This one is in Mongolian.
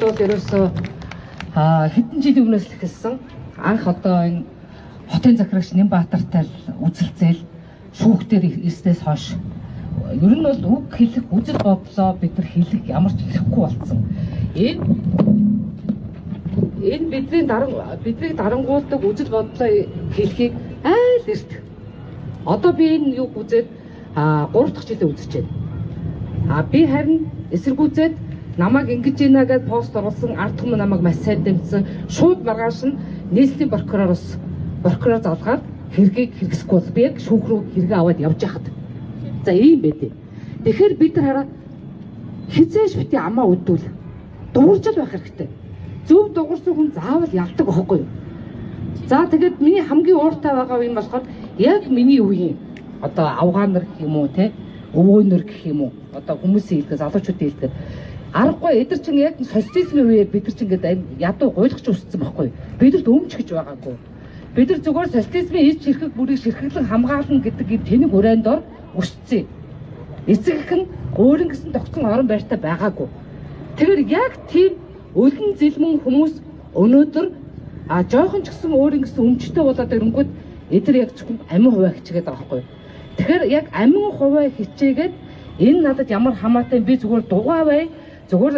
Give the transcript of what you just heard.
бол ерөөсөө хэдэн жилийн өмнөөс л эхэлсэн. Анх одоо энэ хотын захирагч Нямбаатартай үзэлцээл шүүхтэр ирснээс хойш ер нь бол үг хэлэх үзэл бодлоо бид нар хэлэх ямар ч хэлэхгүй болсон. Энэ бидний дарангуулдаг үзэл бодлоо хэлхийг айл эрт. Одоо би энэ юг үзээд 3 дахь жилээ үзэж байна. Би харин эсэргүүцээд намайг ингэж ийна гэж пост оруулсан ард түмэн намайг маш сайн дэмжсэн. Шууд маргааш нь нийслэлийн прокурор залгаад хэргийг хэрэгсэхгүй бол би яг шүүх рүү хэрэгээ аваад явж яхад. За ийм байдیں۔ Тэгэхээр бид нар хараа хизээш бити амаа өдүүл дууржил байх хэрэгтэй. Зөв дуурсан хүн заавал явдаг байхгүй юу? За тэгээд миний хамгийн ууртай байгаа юм болохоор яг миний үеийн одоо авгаан нар гэх юм уу те өвөөнөр гэх юм уу одоо хүмүүсийн хэлдэг залуучуудын хэлдэг аргагүй эдэрчин яг социализмын үеэ бид нар ч ингээд ядуу гуйлгч үссэн байхгүй бидэрт өмч гэж байгаагүй бид нар зүгээр социализмын эд ширхэг бүрийг ширхэглэн хамгаална гэдэг ийм тэнэг хүрээнд ор өссөн эцэг их нь өөрийн гэсэн тогтсон орон байртай байгаагүй тэгэхээр яг тийм өлөн зэлмэн хүмүүс өнөөдөр жоохон ч гэсэн өөрийн гэсэн өмчтэй болоод ирэнгүүт эдэр яг зөвхөн амин хуваа хичээгээд байгаа байхгүй тэгэхээр яг амин хуваа хичээгээд энэ надад ямар хамаатай би зүгээр дугаа бай зүгээр